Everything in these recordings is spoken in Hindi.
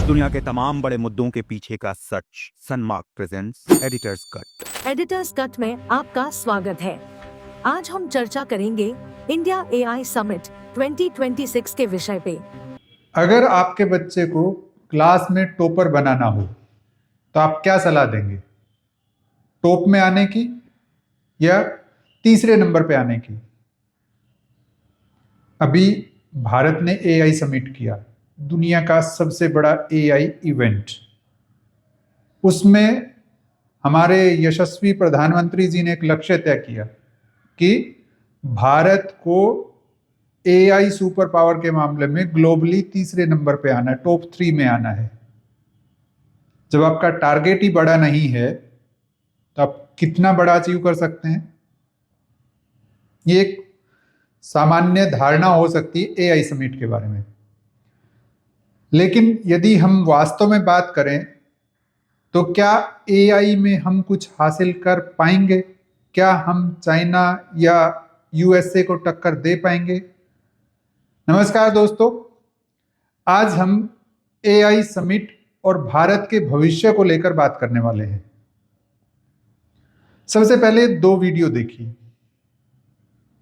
दुनिया के तमाम बड़े मुद्दों के पीछे का सच। Sanmark presents editors cut. Editors cut में आपका स्वागत है। आज हम चर्चा करेंगे इंडिया एआई समिट 2026 के विषय पे। अगर आपके बच्चे को क्लास में टॉपर बनाना हो तो आप क्या सलाह देंगे? टॉप में आने की या तीसरे नंबर पे आने की? अभी भारत ने एआई समिट किया, दुनिया का सबसे बड़ा एआई इवेंट। उसमें हमारे यशस्वी प्रधानमंत्री जी ने एक लक्ष्य तय किया कि भारत को एआई सुपर पावर के मामले में ग्लोबली तीसरे नंबर पे आना है, टॉप 3 में आना है। जब आपका टारगेट ही बड़ा नहीं है तो आप कितना बड़ा अचीव कर सकते हैं? ये एक सामान्य धारणा हो सकती है एआई समिट के बारे में, लेकिन यदि हम वास्तव में बात करें तो क्या एआई में हम कुछ हासिल कर पाएंगे? क्या हम चाइना या यूएसए को टक्कर दे पाएंगे? नमस्कार दोस्तों, आज हम एआई समिट और भारत के भविष्य को लेकर बात करने वाले हैं। सबसे पहले 2 वीडियो देखिए।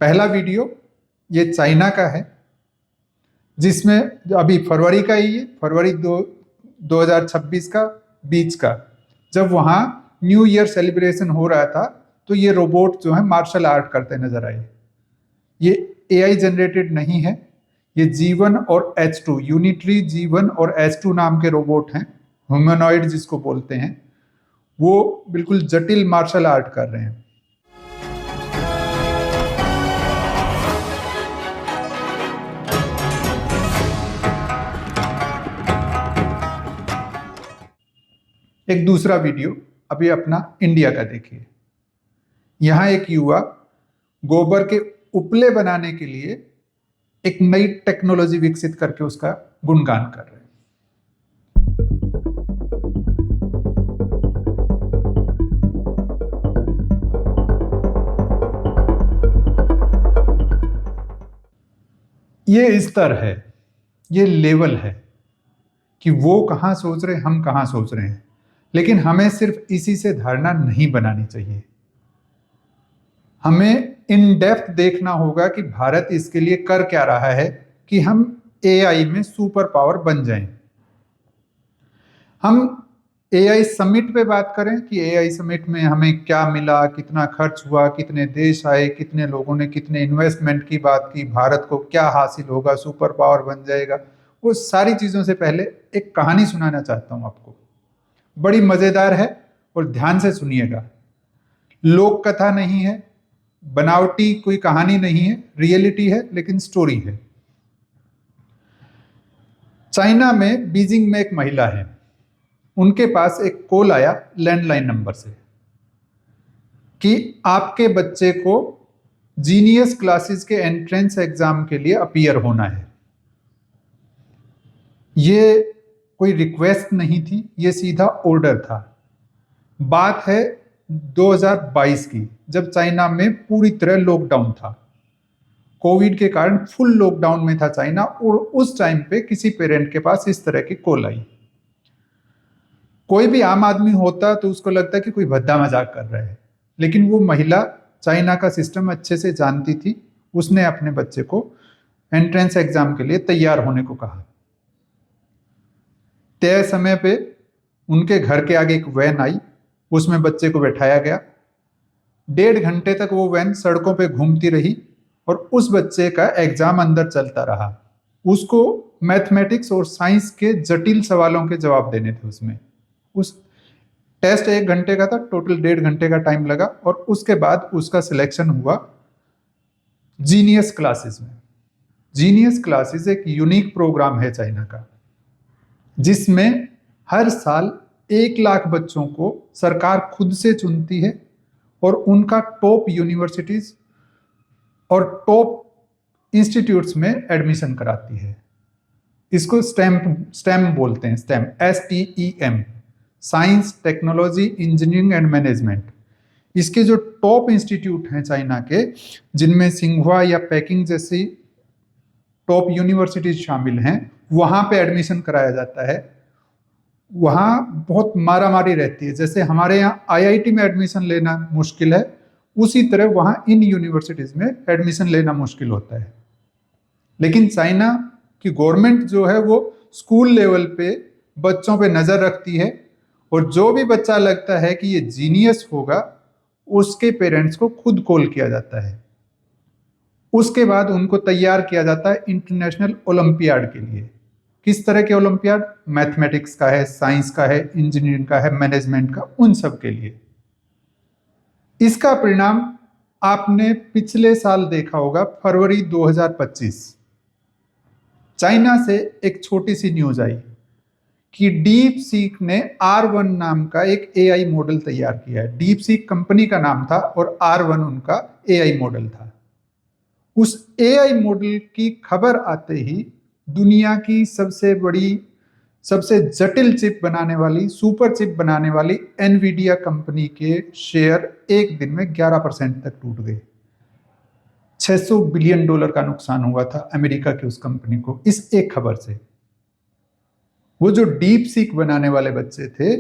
पहला वीडियो ये चाइना का है, जिसमें अभी फरवरी का ही है, फरवरी 2026 का बीच का, जब वहाँ न्यू ईयर सेलिब्रेशन हो रहा था तो ये रोबोट जो है मार्शल आर्ट करते नजर आए। ये एआई जनरेटेड नहीं है, ये जीवन और H2 यूनिटरी जीवन और H2 नाम के रोबोट हैं, ह्यूमनॉइड जिसको बोलते हैं। वो बिल्कुल जटिल मार्शल आर्ट कर रहे हैं। एक दूसरा वीडियो अभी अपना इंडिया का देखिए। यहां एक युवा गोबर के उपले बनाने के लिए एक नई टेक्नोलॉजी विकसित करके उसका गुणगान कर रहे हैं। ये स्तर है, ये लेवल है कि वो कहां सोच रहे हैं, हम कहां सोच रहे हैं। लेकिन हमें सिर्फ इसी से धारणा नहीं बनानी चाहिए। हमें इन डेप्थ देखना होगा कि भारत इसके लिए कर क्या रहा है कि हम एआई में सुपर पावर बन जाएं। हम एआई समिट पे बात करें कि एआई समिट में हमें क्या मिला, कितना खर्च हुआ, कितने देश आए, कितने लोगों ने कितने इन्वेस्टमेंट की बात की, भारत को क्या हासिल होगा, सुपर पावर बन जाएगा। वो सारी चीज़ों से पहले एक कहानी सुनाना चाहता हूँ आपको। बड़ी मजेदार है और ध्यान से सुनिएगा। लोक कथा नहीं है, बनावटी कोई कहानी नहीं है, रियलिटी है, लेकिन स्टोरी है। चाइना में बीजिंग में एक महिला है, उनके पास एक कॉल आया लैंडलाइन नंबर से कि आपके बच्चे को जीनियस क्लासेस के एंट्रेंस एग्जाम के लिए अपीयर होना है। ये कोई रिक्वेस्ट नहीं थी, ये सीधा ऑर्डर था। बात है 2022 की, जब चाइना में पूरी तरह लॉकडाउन था। कोविड के कारण फुल लॉकडाउन में था चाइना, और उस टाइम पे किसी पेरेंट के पास इस तरह की कॉल आई। कोई भी आम आदमी होता तो उसको लगता कि कोई भद्दा मजाक कर रहा है, लेकिन वो महिला चाइना का सिस्टम अच्छे से जानती थी। उसने अपने बच्चे को एंट्रेंस एग्जाम के लिए तैयार होने को कहा। तय समय पे उनके घर के आगे एक वैन आई, उसमें बच्चे को बैठाया गया। 1.5 घंटे तक वो वैन सड़कों पे घूमती रही और उस बच्चे का एग्जाम अंदर चलता रहा। उसको मैथमेटिक्स और साइंस के जटिल सवालों के जवाब देने थे उसमें। उस टेस्ट 1 घंटे का था, टोटल 1.5 घंटे का टाइम लगा, और उसके बाद उसका सिलेक्शन हुआ जीनियस क्लासेस में। जीनियस क्लासेस एक यूनिक प्रोग्राम है चाइना का, जिसमें हर साल 1 लाख बच्चों को सरकार खुद से चुनती है और उनका टॉप यूनिवर्सिटीज और टॉप इंस्टीट्यूट्स में एडमिशन कराती है। इसको स्टेम बोलते हैं, stem STEM, science, technology, engineering and management. इसके जो टॉप इंस्टीट्यूट हैं चाइना के, जिनमें सिंघुआ या पेकिंग जैसी टॉप यूनिवर्सिटीज शामिल हैं, वहाँ पे एडमिशन कराया जाता है। वहाँ बहुत मारामारी रहती है। जैसे हमारे यहाँ आईआईटी में एडमिशन लेना मुश्किल है, उसी तरह वहाँ इन यूनिवर्सिटीज में एडमिशन लेना मुश्किल होता है। लेकिन चाइना की गवर्नमेंट जो है वो स्कूल लेवल पे बच्चों पे नज़र रखती है, और जो भी बच्चा लगता है कि ये जीनियस होगा उसके पेरेंट्स को खुद कॉल किया जाता है। उसके बाद उनको तैयार किया जाता है इंटरनेशनल ओलंपियाड के लिए। किस तरह के ओलंपियाड? मैथमेटिक्स का है, साइंस का है, इंजीनियरिंग का है, मैनेजमेंट का, उन सब के लिए। इसका परिणाम आपने पिछले साल देखा होगा, फरवरी 2025 चाइना से एक छोटी सी न्यूज आई कि डीप सीक ने R1 नाम का एक AI मॉडल तैयार किया है। डीप सीक कंपनी का नाम था और R1 उनका AI मॉडल था। उस AI मॉडल की खबर आते ही दुनिया की सबसे बड़ी, सबसे जटिल चिप बनाने वाली, सुपर चिप बनाने वाली एनवीडिया कंपनी के शेयर एक दिन में 11% तक टूट गए। $600 बिलियन का नुकसान हुआ था अमेरिका की उस कंपनी को इस एक खबर से। वो जो डीप सीक बनाने वाले बच्चे थे,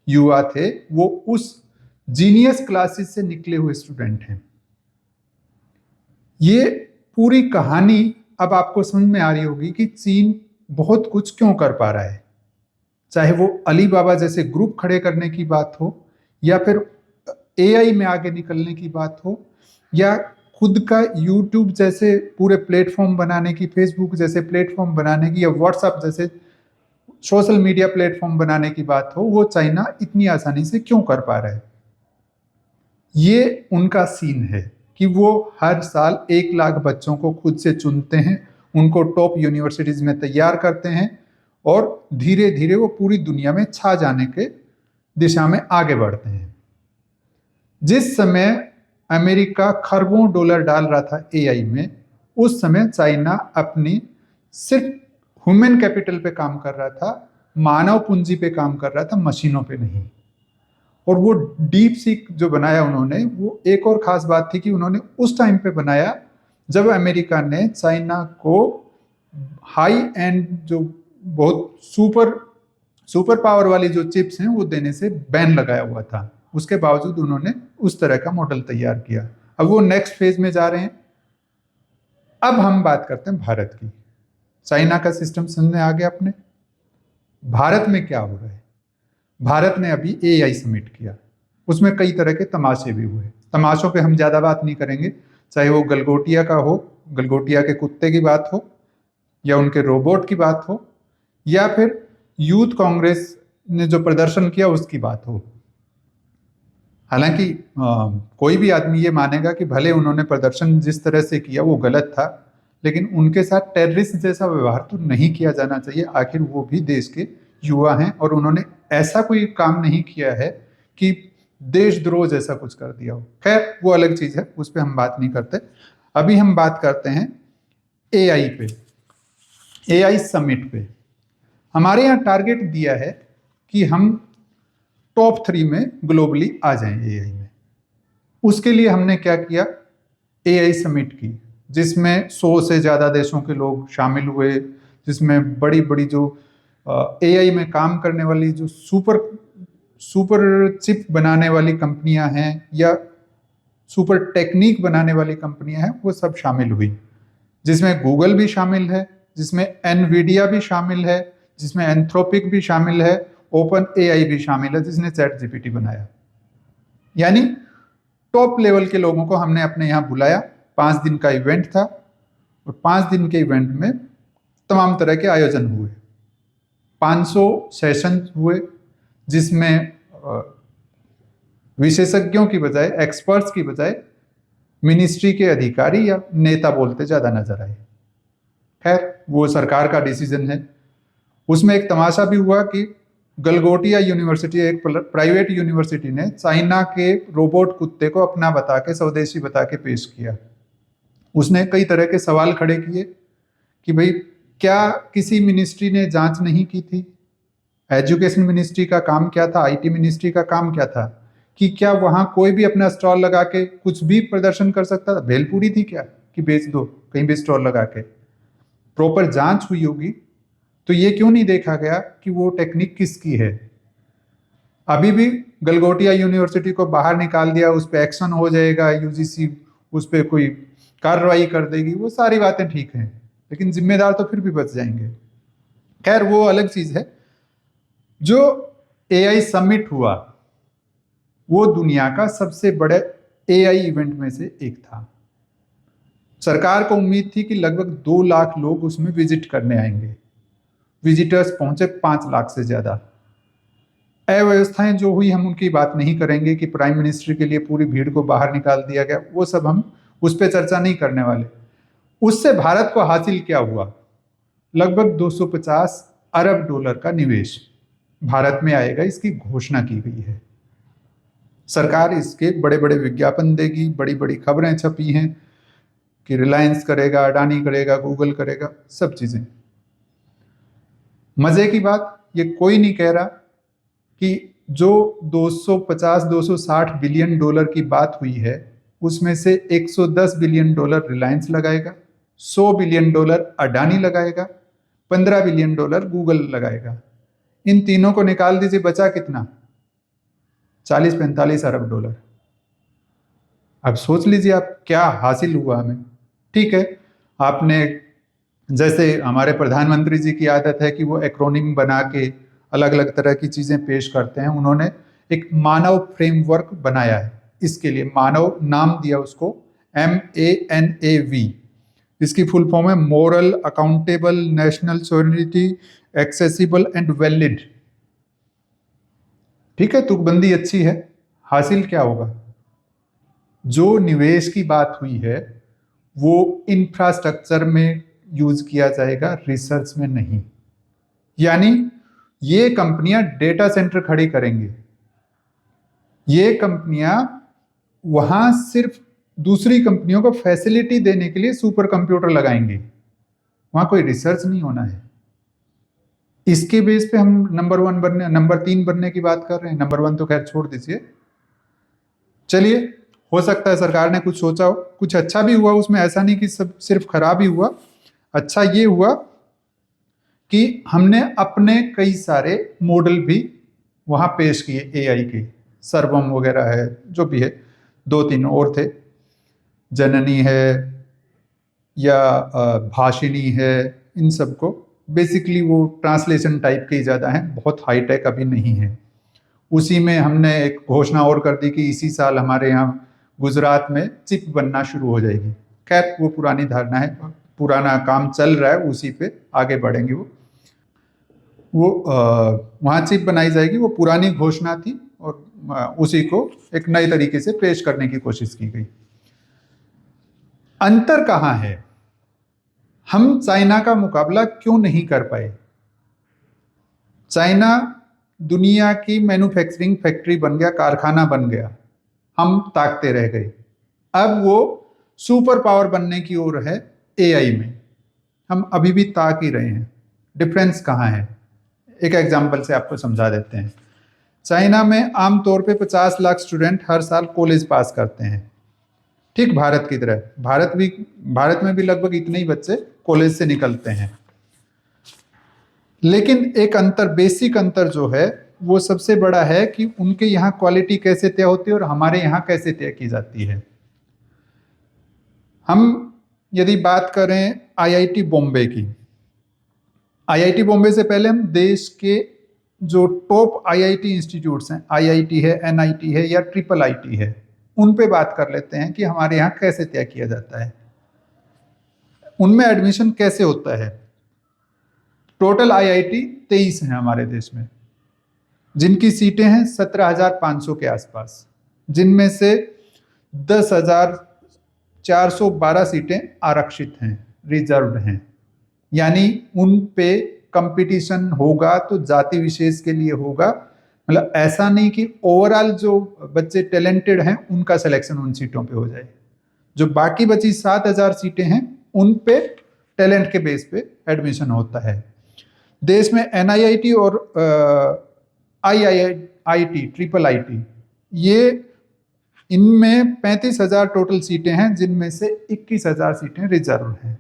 युवा थे, वो उस जीनियस क्लासेस से निकले हुए स्टूडेंट हैं। ये पूरी कहानी अब आपको समझ में आ रही होगी कि चीन बहुत कुछ क्यों कर पा रहा है। चाहे वो अलीबाबा जैसे ग्रुप खड़े करने की बात हो, या फिर AI में आगे निकलने की बात हो, या खुद का YouTube जैसे पूरे प्लेटफॉर्म बनाने की, फेसबुक जैसे प्लेटफॉर्म बनाने की, या व्हाट्सएप जैसे सोशल मीडिया प्लेटफॉर्म बनाने की बात हो, वो चाइना इतनी आसानी से क्यों कर पा रहा है। ये उनका सीन है कि वो हर साल 1 लाख बच्चों को खुद से चुनते हैं, उनको टॉप यूनिवर्सिटीज में तैयार करते हैं, और धीरे धीरे वो पूरी दुनिया में छा जाने के दिशा में आगे बढ़ते हैं। जिस समय अमेरिका खरबों डॉलर डाल रहा था AI में, उस समय चाइना अपनी सिर्फ ह्यूमन कैपिटल पे काम कर रहा था, मानव पूंजी पे काम कर रहा था, मशीनों पे नहीं। और वो डीप सीक जो बनाया उन्होंने, वो एक और खास बात थी कि उन्होंने उस टाइम पे बनाया जब अमेरिका ने चाइना को हाई एंड जो बहुत सुपर पावर वाली जो चिप्स हैं वो देने से बैन लगाया हुआ था। उसके बावजूद उन्होंने उस तरह का मॉडल तैयार किया। अब वो नेक्स्ट फेज में जा रहे हैं। अब हम बात करते हैं भारत की। चाइना का सिस्टम समझ में आ गया अपने। भारत में क्या हो रहा है? भारत ने अभी AI समिट किया, उसमें कई तरह के तमाशे भी हुए। तमाशों पे हम ज़्यादा बात नहीं करेंगे, चाहे वो गलगोटिया का हो, गलगोटिया के कुत्ते की बात हो, या उनके रोबोट की बात हो, या फिर यूथ कांग्रेस ने जो प्रदर्शन किया उसकी बात हो। हालांकि कोई भी आदमी ये मानेगा कि भले उन्होंने प्रदर्शन जिस तरह से किया वो गलत था, लेकिन उनके साथ टेररिस्ट जैसा व्यवहार तो नहीं किया जाना चाहिए। आखिर वो भी देश के युवा हैं और उन्होंने ऐसा कोई काम नहीं किया है कि देशद्रोह जैसा कुछ कर दिया हो। खैर वो अलग चीज़ है, उस पर हम बात नहीं करते। अभी हम बात करते हैं AI पे, AI समिट पे। हमारे यहाँ टारगेट दिया है कि हम टॉप 3 में ग्लोबली आ जाएं AI में। उसके लिए हमने क्या किया, AI समिट की, जिसमें 100 से ज़्यादा देशों के लोग शामिल हुए, जिसमें बड़ी बड़ी जो AI में काम करने वाली जो सुपर चिप बनाने वाली कंपनियां हैं या सुपर टेक्निक बनाने वाली कंपनियां हैं, वो सब शामिल हुई। जिसमें गूगल भी शामिल है, जिसमें एनवीडिया भी शामिल है, जिसमें एंथ्रोपिक भी शामिल है, ओपन AI भी शामिल है जिसने ChatGPT बनाया। यानी टॉप लेवल के लोगों को हमने अपने यहाँ बुलाया। 5 दिन का इवेंट था और 5 दिन के इवेंट में तमाम तरह के आयोजन हुए। 500 सेशन हुए, जिसमें विशेषज्ञों की बजाय, एक्सपर्ट्स की बजाय मिनिस्ट्री के अधिकारी या नेता बोलते ज़्यादा नजर आए। खैर वो सरकार का डिसीजन है। उसमें एक तमाशा भी हुआ कि गलगोटिया यूनिवर्सिटी, एक प्राइवेट यूनिवर्सिटी ने चाइना के रोबोट कुत्ते को अपना बता के, स्वदेशी बता के पेश किया। उसने कई तरह के सवाल खड़े किए कि भाई क्या किसी मिनिस्ट्री ने जांच नहीं की थी? एजुकेशन मिनिस्ट्री का काम क्या था? IT मिनिस्ट्री का काम क्या था? कि क्या वहाँ कोई भी अपना स्टॉल लगा के कुछ भी प्रदर्शन कर सकता था? भेलपूरी थी क्या कि बेच दो कहीं भी स्टॉल लगा के? प्रॉपर जांच हुई होगी तो ये क्यों नहीं देखा गया कि वो टेक्निक किसकी है? अभी भी गलगोटिया यूनिवर्सिटी को बाहर निकाल दिया, उस पर एक्शन हो जाएगा, यूजीसी उस पर कोई कार्रवाई कर देगी, वो सारी बातें ठीक हैं, लेकिन जिम्मेदार तो फिर भी बच जाएंगे। खैर वो अलग चीज है। जो एआई समिट हुआ वो दुनिया का सबसे बड़े एआई इवेंट में से एक था। सरकार को उम्मीद थी कि लगभग 2 लाख लोग उसमें विजिट करने आएंगे। विजिटर्स पहुंचे 5 लाख से ज्यादा। अव्यवस्थाएं जो हुई हम उनकी बात नहीं करेंगे कि प्राइम मिनिस्टर के लिए पूरी भीड़ को बाहर निकाल दिया गया, वो सब हम उस पर चर्चा नहीं करने वाले। उससे भारत को हासिल क्या हुआ? लगभग 250 अरब डॉलर का निवेश भारत में आएगा, इसकी घोषणा की गई है। सरकार इसके बड़े बड़े विज्ञापन देगी, बड़ी बड़ी खबरें छपी हैं कि रिलायंस करेगा, अडानी करेगा, गूगल करेगा, सब चीजें। मजे की बात, ये कोई नहीं कह रहा कि जो 250-260 बिलियन डॉलर की बात हुई है उसमें से 110 बिलियन डॉलर रिलायंस लगाएगा, 100 बिलियन डॉलर अडानी लगाएगा, 15 बिलियन डॉलर गूगल लगाएगा। इन तीनों को निकाल दीजिए, बचा कितना? 40-45 अरब डॉलर। अब सोच लीजिए आप क्या हासिल हुआ हमें। ठीक है, आपने, जैसे हमारे प्रधानमंत्री जी की आदत है कि वो एक्रोनिम बना के अलग अलग तरह की चीजें पेश करते हैं, उन्होंने एक मानव फ्रेमवर्क बनाया है। इसके लिए मानव नाम दिया उसको, MANAV। इसकी फुल फॉर्म है moral, accountable, national sovereignty, accessible and valid. ठीक है, तुकबंदी अच्छी है। हासिल क्या होगा? जो निवेश की बात हुई है वो इंफ्रास्ट्रक्चर में यूज किया जाएगा, रिसर्च में नहीं। यानी ये कंपनियां डेटा सेंटर खड़ी करेंगी, ये कंपनियां वहां सिर्फ दूसरी कंपनियों को फैसिलिटी देने के लिए सुपर कंप्यूटर लगाएंगी, वहां कोई रिसर्च नहीं होना है। इसके बेस पे हम नंबर 3 बनने की बात कर रहे हैं। नंबर 1 तो खैर छोड़ दीजिए। चलिए, हो सकता है सरकार ने कुछ सोचा हो, कुछ अच्छा भी हुआ उसमें, ऐसा नहीं कि सब सिर्फ खराब ही हुआ। अच्छा ये हुआ कि हमने अपने कई सारे मॉडल भी वहां पेश किए एआई के, सर्वम वगैरह है, जो भी है, 2-3 और थे, जननी है या भाषिनी है, इन सबको बेसिकली वो ट्रांसलेशन टाइप के ही ज़्यादा हैं, बहुत हाईटेक अभी नहीं है। उसी में हमने एक घोषणा और कर दी कि इसी साल हमारे यहाँ गुजरात में चिप बनना शुरू हो जाएगी। खैर वो पुरानी धारणा है, पुराना काम चल रहा है, उसी पे आगे बढ़ेंगे। वो वहाँ चिप बनाई जाएगी, वो पुरानी घोषणा थी और उसी को एक नए तरीके से पेश करने की कोशिश की गई। अंतर कहाँ है? हम चाइना का मुकाबला क्यों नहीं कर पाए? चाइना दुनिया की मैन्युफैक्चरिंग फैक्ट्री बन गया, कारखाना बन गया, हम ताकते रह गए। अब वो सुपर पावर बनने की ओर है एआई में, हम अभी भी ताक ही रहे हैं। डिफरेंस कहाँ है? एक एग्जांपल से आपको समझा देते हैं। चाइना में आमतौर पे 50 लाख स्टूडेंट हर साल कॉलेज पास करते हैं, ठीक भारत की तरह। भारत में भी लगभग इतने ही बच्चे कॉलेज से निकलते हैं। लेकिन एक अंतर, बेसिक अंतर जो है वो सबसे बड़ा है कि उनके यहाँ क्वालिटी कैसे तय होती है और हमारे यहाँ कैसे तय की जाती है। हम यदि बात करें आईआईटी बॉम्बे की, आईआईटी बॉम्बे से पहले हम देश के जो टॉप आईआईटी इंस्टीट्यूट्स हैं, आईआईटी है, एनआईटी है या ट्रिपल आईटी है, उन पे बात कर लेते हैं कि हमारे यहाँ कैसे तय किया जाता है, उनमें एडमिशन कैसे होता है। टोटल आईआईटी 23 हैं हमारे देश में, जिनकी सीटें हैं 17,500 के आसपास, जिनमें से 10,412 सीटें आरक्षित हैं, रिजर्व्ड हैं। यानी उन पे कंपटीशन होगा तो जाति विशेष के लिए होगा, मतलब ऐसा नहीं कि ओवरऑल जो बच्चे टैलेंटेड हैं उनका सिलेक्शन उन सीटों पे हो जाए। जो बाकी बची 7,000 सीटें हैं उन पे टैलेंट के बेस पे एडमिशन होता है। देश में एनआईआईटी और आईआईटी, ट्रिपल आईटी, ये इनमें 35,000 टोटल सीटें हैं, जिनमें से 21,000 सीटें रिजर्व हैं।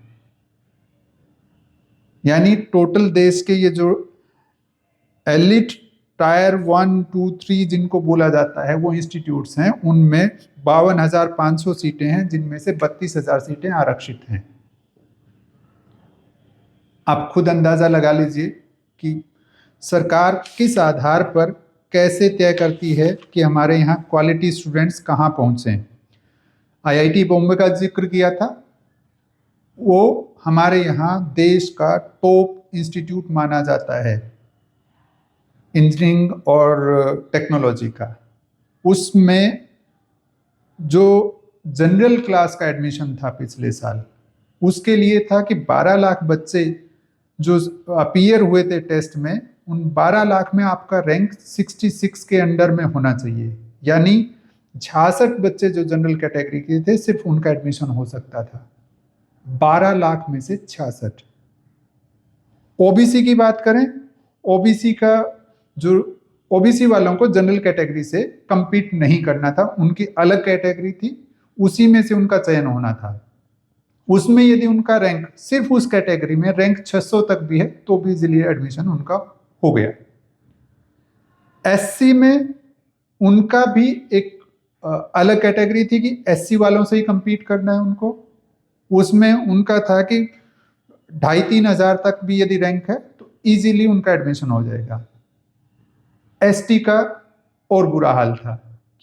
यानी टोटल देश के ये जो एलिट टायर 1, 2, 3 जिनको बोला जाता है वो इंस्टीट्यूट्स हैं, उनमें 52,500 सीटें हैं, जिनमें से 32,000 सीटें आरक्षित हैं। आप खुद अंदाजा लगा लीजिए कि सरकार किस आधार पर कैसे तय करती है कि हमारे यहाँ क्वालिटी स्टूडेंट्स कहाँ पहुँचे। आईआईटी बॉम्बे का जिक्र किया था, वो हमारे यहाँ देश का टॉप इंस्टीट्यूट माना जाता है इंजीनियरिंग और टेक्नोलॉजी का। उसमें जो जनरल क्लास का एडमिशन था पिछले साल, उसके लिए था कि 12 लाख बच्चे जो अपीयर हुए थे टेस्ट में, उन 12 लाख में आपका रैंक 66 के अंडर में होना चाहिए। यानी 66 बच्चे जो जनरल कैटेगरी के थे, सिर्फ उनका एडमिशन हो सकता था। 12 लाख में से 66। ओबीसी की बात करें, ओबीसी का जो ओबीसी वालों को जनरल कैटेगरी से compete नहीं करना था, उनकी अलग कैटेगरी थी, उसी में से उनका चयन होना था। उसमें यदि उनका रैंक सिर्फ उस कैटेगरी में रैंक 600 तक भी है तो भी इजीली एडमिशन उनका हो गया। एससी में उनका भी एक अलग कैटेगरी थी कि एससी वालों से ही compete करना है उनको। उसमें उनका था कि 2,500-3 हज़ार तक भी यदि रैंक है तो इजीली उनका एडमिशन हो जाएगा। एसटी का और बुरा हाल था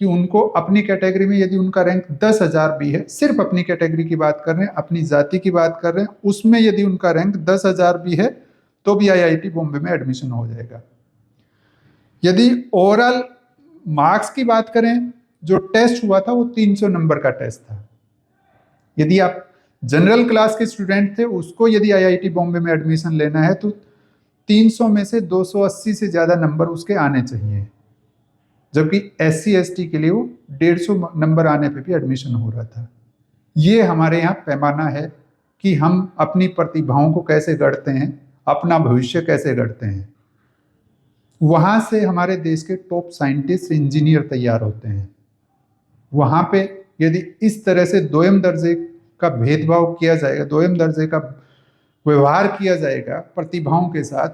कि उनको अपनी कैटेगरी में यदि उनका रैंक 10,000 भी है, सिर्फ अपनी कैटेगरी की बात कर रहे हैं, अपनी जाति की बात कर रहे हैं, उसमें यदि उनका रैंक 10,000 भी है तो भी आईआईटी बॉम्बे में एडमिशन हो जाएगा। यदि ओवरऑल मार्क्स की बात करें, जो टेस्ट हुआ था वो 300 नंबर का टेस्ट था। यदि आप जनरल क्लास के स्टूडेंट थे, उसको यदि आईआईटी बॉम्बे में एडमिशन लेना है तो 300 में से 280 से ज़्यादा नंबर उसके आने चाहिए, जबकि एससी एसटी के लिए वो 150 नंबर आने पे भी एडमिशन हो रहा था। ये हमारे यहाँ पैमाना है कि हम अपनी प्रतिभाओं को कैसे गढ़ते हैं, अपना भविष्य कैसे गढ़ते हैं। वहाँ से हमारे देश के टॉप साइंटिस्ट, इंजीनियर तैयार होते हैं। वहाँ पे यदि इस तरह से दोयम दर्जे का भेदभाव किया जाएगा, दोयम दर्जे का व्यवहार किया जाएगा प्रतिभाओं के साथ,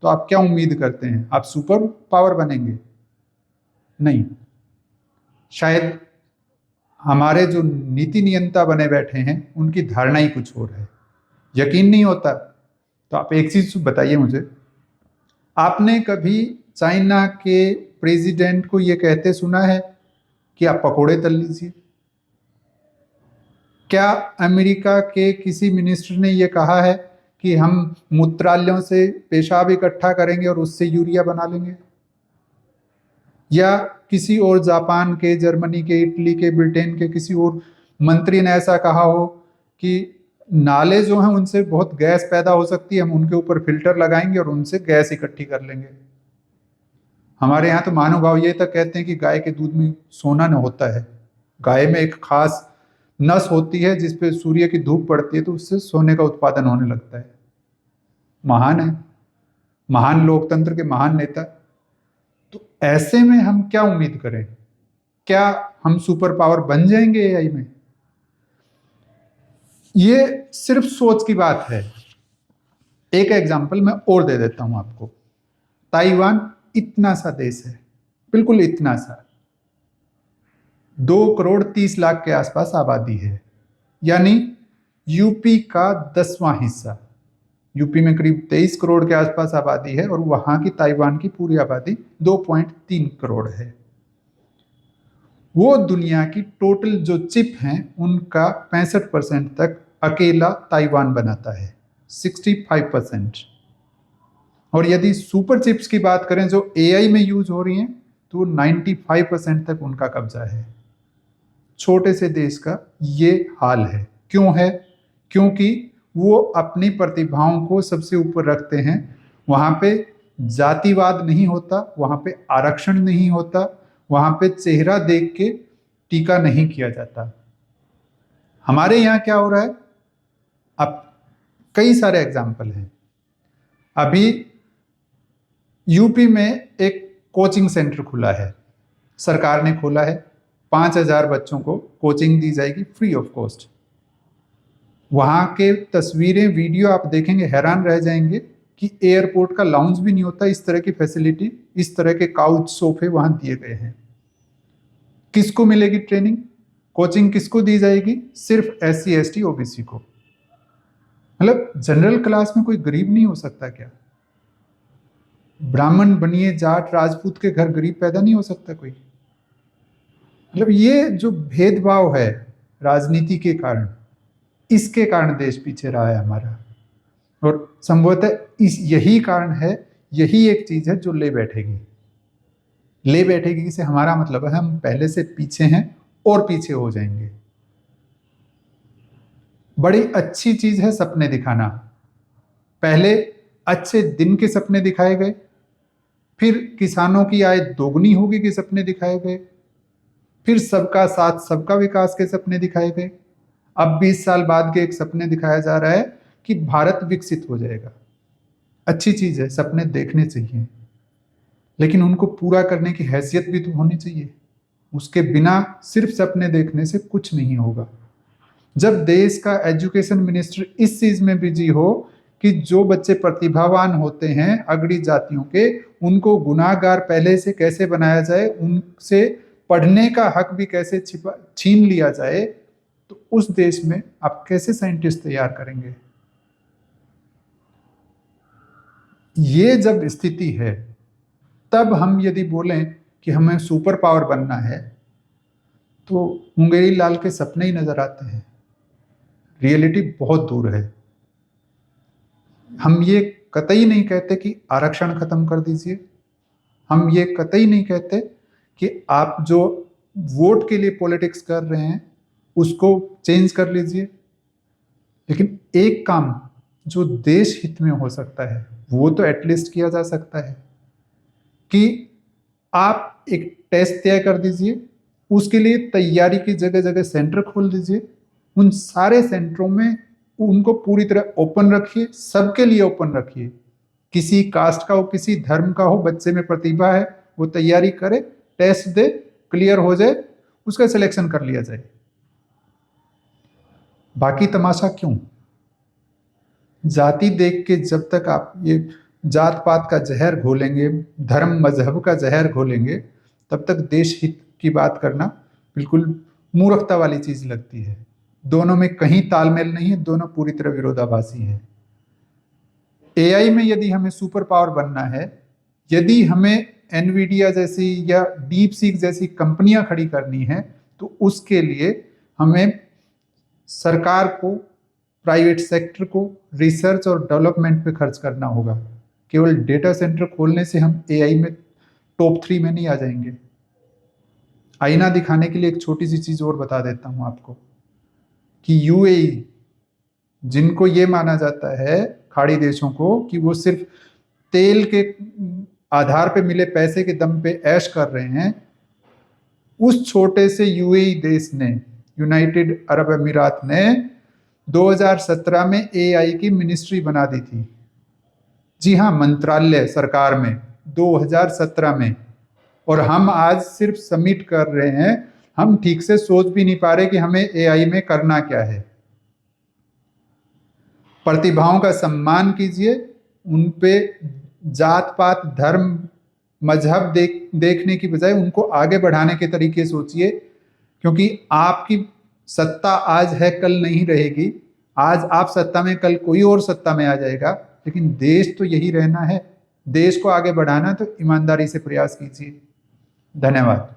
तो आप क्या उम्मीद करते हैं? आप सुपर पावर बनेंगे? नहीं। शायद हमारे जो नीति नियंता बने बैठे हैं उनकी धारणा ही कुछ और है। यकीन नहीं होता तो आप एक चीज बताइए मुझे, आपने कभी चाइना के प्रेसिडेंट को ये कहते सुना है कि आप पकोड़े तल लीजिए? क्या अमेरिका के किसी मिनिस्टर ने ये कहा है कि हम मूत्रालयों से पेशाब इकट्ठा करेंगे और उससे यूरिया बना लेंगे? या किसी और जापान के, जर्मनी के, इटली के, ब्रिटेन के किसी और मंत्री ने ऐसा कहा हो कि नाले जो हैं उनसे बहुत गैस पैदा हो सकती है, हम उनके ऊपर फिल्टर लगाएंगे और उनसे गैस इकट्ठी कर लेंगे? हमारे यहाँ तो महानुभाव ये तक कहते हैं कि गाय के दूध में सोना न होता है। गाय में एक खास नस होती है जिस पे सूर्य की धूप पड़ती है तो उससे सोने का उत्पादन होने लगता है। महान है, महान लोकतंत्र के महान नेता। तो ऐसे में हम क्या उम्मीद करें? क्या हम सुपर पावर बन जाएंगे एआई में? ये सिर्फ सोच की बात है। एक एग्जांपल मैं और दे देता हूं आपको। ताइवान इतना सा देश है, बिल्कुल इतना सा, 2,30,00,000 के आसपास आबादी है, यानी यूपी का 10वां हिस्सा। यूपी में करीब 23 करोड़ के आसपास आबादी है और वहां की ताइवान की पूरी आबादी 2.3 करोड़ है। वो दुनिया की टोटल जो चिप हैं उनका 65% तक अकेला ताइवान बनाता है, 65%। और यदि सुपर चिप्स की बात करें जो एआई में यूज हो रही हैं तो 95% तक उनका कब्जा है। छोटे से देश का ये हाल है। क्यों है? क्योंकि वो अपनी प्रतिभाओं को सबसे ऊपर रखते हैं। वहाँ पे जातिवाद नहीं होता, वहाँ पे आरक्षण नहीं होता, वहाँ पे चेहरा देख के टीका नहीं किया जाता। हमारे यहाँ क्या हो रहा है? अब कई सारे एग्जाम्पल हैं। अभी यूपी में एक कोचिंग सेंटर खुला है, सरकार ने खोला है। 5,000 बच्चों को कोचिंग दी जाएगी फ्री ऑफ कॉस्ट। वहाँ के तस्वीरें वीडियो आप देखेंगे, हैरान रह जाएंगे कि एयरपोर्ट का लाउंज भी नहीं होता, इस तरह की फैसिलिटी, इस तरह के काउच सोफे वहाँ दिए गए हैं। किसको मिलेगी ट्रेनिंग, कोचिंग किसको दी जाएगी? सिर्फ SC ST OBC को। मतलब जनरल क्लास में कोई गरीब नहीं हो सकता क्या? ब्राह्मण बनिए, जाट राजपूत के घर गरीब पैदा नहीं हो सकता कोई? मतलब ये जो भेदभाव है राजनीति के कारण, इसके कारण देश पीछे रहा है हमारा। और संभवतः यही कारण है, यही एक चीज है जो ले बैठेगी से हमारा मतलब है हम पहले से पीछे हैं और पीछे हो जाएंगे। बड़ी अच्छी चीज है सपने दिखाना। पहले अच्छे दिन के सपने दिखाए गए, फिर किसानों की आय दोगुनी होगी के सपने दिखाए गए, फिर सबका साथ सबका विकास के सपने दिखाए गए। अब 20 साल बाद के एक सपने दिखाया जा रहा है कि भारत विकसित हो जाएगा। अच्छी चीज है, सपने देखने चाहिए, लेकिन उनको पूरा करने की हैसियत भी तो होनी चाहिए। उसके बिना सिर्फ सपने देखने से कुछ नहीं होगा। जब देश का एजुकेशन मिनिस्टर इस चीज में बिजी हो कि जो बच्चे प्रतिभावान होते हैं अगड़ी जातियों के, उनको गुनाहगार पहले से कैसे बनाया जाए, उनसे पढ़ने का हक भी कैसे छीन लिया जाए, तो उस देश में आप कैसे साइंटिस्ट तैयार करेंगे? ये जब स्थिति है, तब हम यदि बोलें कि हमें सुपर पावर बनना है, तो मुंगेरी लाल के सपने ही नजर आते हैं। रियलिटी बहुत दूर है। हम ये कतई नहीं कहते कि आरक्षण खत्म कर दीजिए, हम ये कतई नहीं कहते कि आप जो वोट के लिए पॉलिटिक्स कर रहे हैं उसको चेंज कर लीजिए, लेकिन एक काम जो देश हित में हो सकता है वो तो एटलीस्ट किया जा सकता है कि आप एक टेस्ट तय कर दीजिए, उसके लिए तैयारी की जगह जगह सेंटर खोल दीजिए। उन सारे सेंटरों में उनको पूरी तरह ओपन रखिए, सबके लिए ओपन रखिए। किसी कास्ट का हो, किसी धर्म का हो, बच्चे में प्रतिभा है वो तैयारी करे, टेस्ट दे, क्लियर हो जाए, उसका सिलेक्शन कर लिया जाए। बाकी तमाशा क्यों? जाति देख के जब तक आप ये जात पात का जहर घोलेंगे, धर्म मजहब का जहर घोलेंगे, तब तक देश हित की बात करना बिल्कुल मूर्खता वाली चीज लगती है। दोनों में कहीं तालमेल नहीं है, दोनों पूरी तरह विरोधाभासी हैं। AI में यदि हमें सुपर पावर बनना है, यदि हमें एनवीडिया जैसी या डीप सीक जैसी कंपनियां खड़ी करनी है, तो उसके लिए हमें सरकार को, प्राइवेट सेक्टर को रिसर्च और डेवलपमेंट पे खर्च करना होगा। केवल डेटा सेंटर खोलने से हम AI में टॉप 3 में नहीं आ जाएंगे। आईना दिखाने के लिए एक छोटी सी चीज और बता देता हूं आपको कि UAE, जिनको ये माना जाता है खाड़ी देशों को कि वो सिर्फ तेल के आधार पे मिले पैसे के दम पे ऐश कर रहे हैं, उस छोटे से UAE देश ने, यूनाइटेड अरब अमीरात ने 2017 में AI की मिनिस्ट्री बना दी थी। जी हाँ, मंत्रालय सरकार में 2017 में। और हम आज सिर्फ सबमिट कर रहे हैं, हम ठीक से सोच भी नहीं पा रहे कि हमें AI में करना क्या है। प्रतिभाओं का सम्मान कीजिए, उन पे जात पात धर्म मजहब देखने की बजाय उनको आगे बढ़ाने के तरीके सोचिए, क्योंकि आपकी सत्ता आज है कल नहीं रहेगी। आज आप सत्ता में, कल कोई और सत्ता में आ जाएगा, लेकिन देश तो यही रहना है। देश को आगे बढ़ाना तो ईमानदारी से प्रयास कीजिए। धन्यवाद।